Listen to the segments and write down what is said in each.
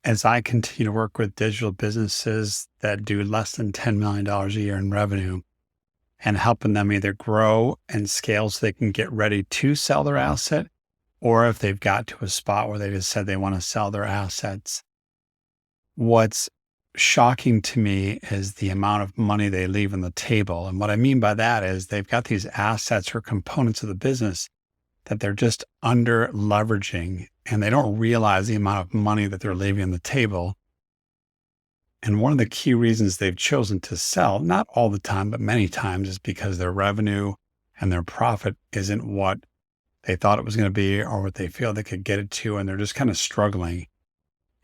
as I continue to work with digital businesses that do less than $10 million a year in revenue and helping them either grow and scale so they can get ready to sell their asset, or if they've got to a spot where they just said they want to sell their assets. What's shocking to me is the amount of money they leave on the table. And what I mean by that is they've got these assets or components of the business that they're just under leveraging, and they don't realize the amount of money that they're leaving on the table. And one of the key reasons they've chosen to sell, not all the time, but many times, is because their revenue and their profit isn't what they thought it was going to be or what they feel they could get it to. And they're just kind of struggling.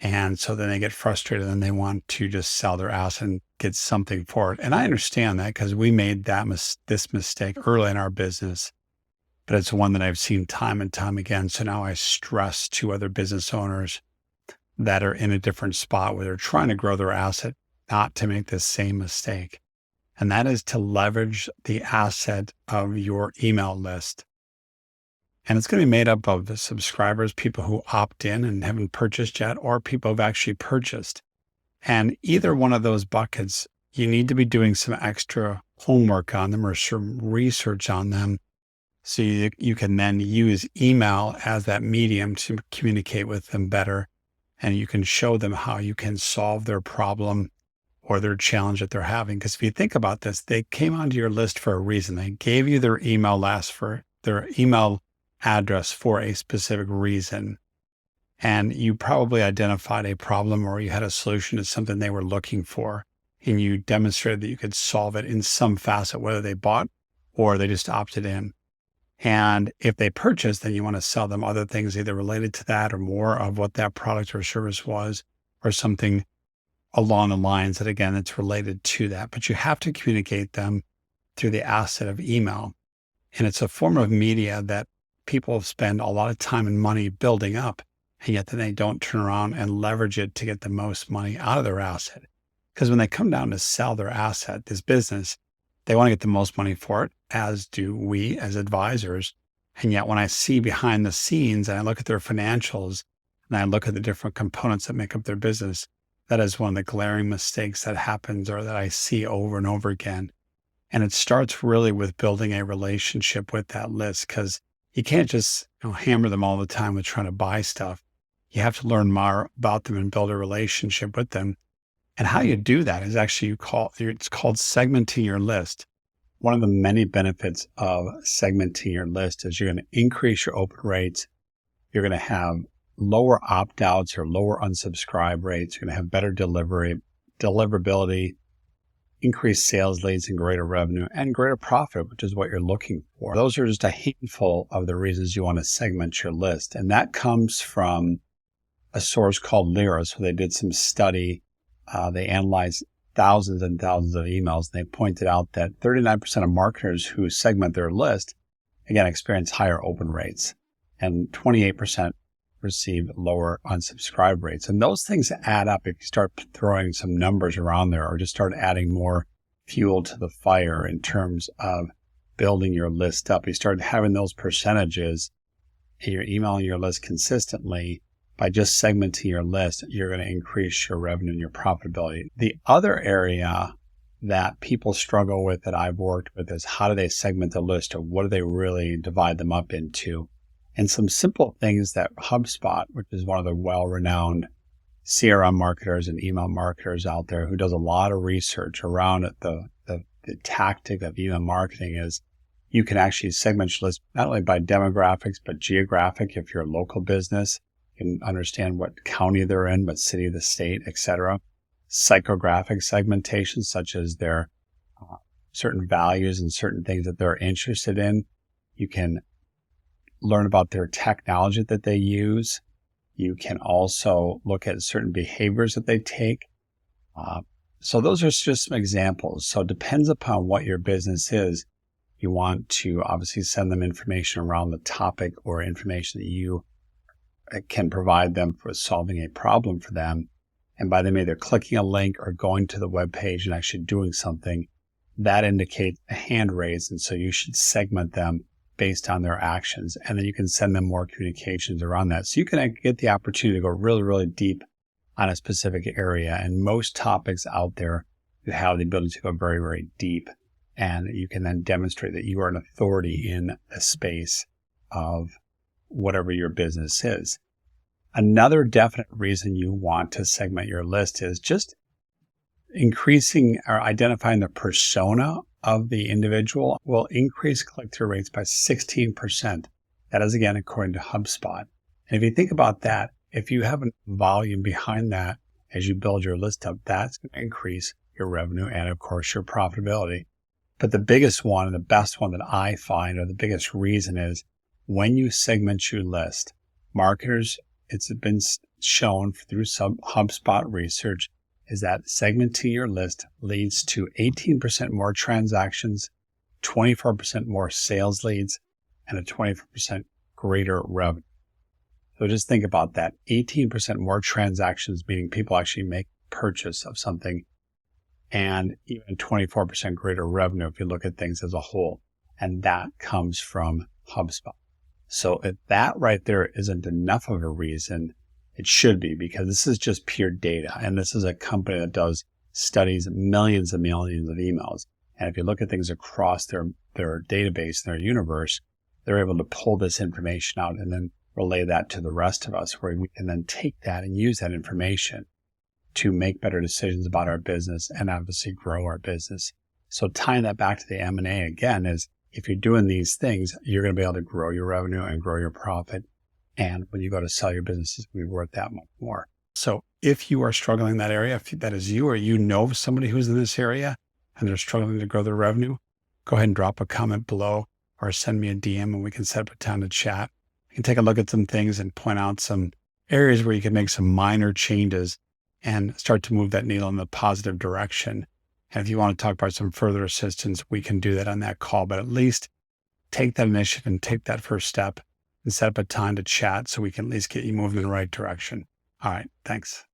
And so then they get frustrated and they want to just sell their asset and get something for it. And I understand that because we made this mistake early in our business, but it's one that I've seen time and time again. So now I stress to other business owners that are in a different spot where they're trying to grow their asset, not to make this same mistake. And that is to leverage the asset of your email list. And it's going to be made up of the subscribers, people who opt in and haven't purchased yet, or people who've actually purchased. And either one of those buckets, you need to be doing some extra homework on them or some research on them. So you can then use email as that medium to communicate with them better. And you can show them how you can solve their problem or their challenge that they're having. Because if you think about this, they came onto your list for a reason. They gave you their email address for a specific reason. And you probably identified a problem or you had a solution to something they were looking for. And you demonstrated that you could solve it in some facet, whether they bought or they just opted in. And if they purchase, then you want to sell them other things either related to that or more of what that product or service was, or something along the lines that, again, it's related to that. But you have to communicate them through the asset of email. And it's a form of media that people spend a lot of time and money building up, and yet then they don't turn around and leverage it to get the most money out of their asset. Because when they come down to sell their asset, this business, they want to get the most money for it, as do we as advisors. And yet when I see behind the scenes and I look at their financials and I look at the different components that make up their business, that is one of the glaring mistakes that happens or that I see over and over again. And it starts really with building a relationship with that list, because you can't just hammer them all the time with trying to buy stuff. You have to learn more about them and build a relationship with them. And how you do that is actually it's called segmenting your list. One of the many benefits of segmenting your list is you're going to increase your open rates. You're going to have lower opt-outs or lower unsubscribe rates. You're going to have better deliverability, increased sales leads and greater revenue and greater profit, which is what you're looking for. Those are just a handful of the reasons you want to segment your list. And that comes from a source called Lyris, where they did some study. They analyzed thousands and thousands of emails. And they pointed out that 39% of marketers who segment their list, again, experience higher open rates, and 28% receive lower unsubscribe rates. And those things add up if you start throwing some numbers around there or just start adding more fuel to the fire in terms of building your list up. You start having those percentages and you're emailing your list consistently. By just segmenting your list, you're going to increase your revenue and your profitability. The other area that people struggle with that I've worked with is how do they segment the list, or what do they really divide them up into? And some simple things that HubSpot, which is one of the well-renowned CRM marketers and email marketers out there who does a lot of research around it, the tactic of email marketing is you can actually segment your list not only by demographics, but geographic. If you're a local business, you can understand what county they're in, what city, the state, etc. Psychographic segmentation, such as their certain values and certain things that they're interested in. You can learn about their technology that they use. You can also look at certain behaviors that they take. So those are just some examples. So it depends upon what your business is. You want to obviously send them information around the topic or information that you can provide them for solving a problem for them. And by them either clicking a link or going to the web page and actually doing something, that indicates a hand raise. And so you should segment them based on their actions. And then you can send them more communications around that. So you can get the opportunity to go really, really deep on a specific area. And most topics out there, you have the ability to go very, very deep. And you can then demonstrate that you are an authority in the space of whatever your business is. Another definite reason you want to segment your list is just increasing or identifying the persona of the individual will increase click-through rates by 16%. That is, again, according to HubSpot. And if you think about that, if you have a volume behind that as you build your list up, that's going to increase your revenue and, of course, your profitability. But the biggest one and the best one that I find, or the biggest reason, is when you segment your list, marketers, it's been shown through some HubSpot research, is that segmenting your list leads to 18% more transactions, 24% more sales leads, and a 24% greater revenue. So just think about that. 18% more transactions, meaning people actually make purchase of something, and even 24% greater revenue if you look at things as a whole. And that comes from HubSpot. So if that right there isn't enough of a reason, it should be, because this is just pure data. And this is a company that does studies millions and millions of emails. And if you look at things across their database, their universe, they're able to pull this information out and then relay that to the rest of us, where we can then take that and use that information to make better decisions about our business and obviously grow our business. So tying that back to the M&A again is, if you're doing these things, you're going to be able to grow your revenue and grow your profit. And when you go to sell your business, it's going to be worth that much more. So if you are struggling in that area, if that is you, or you know somebody who's in this area and they're struggling to grow their revenue, go ahead and drop a comment below or send me a DM and we can set up a time to chat. We can take a look at some things and point out some areas where you can make some minor changes and start to move that needle in the positive direction. And if you want to talk about some further assistance, we can do that on that call. But at least take that initiative and take that first step and set up a time to chat so we can at least get you moving in the right direction. All right. Thanks.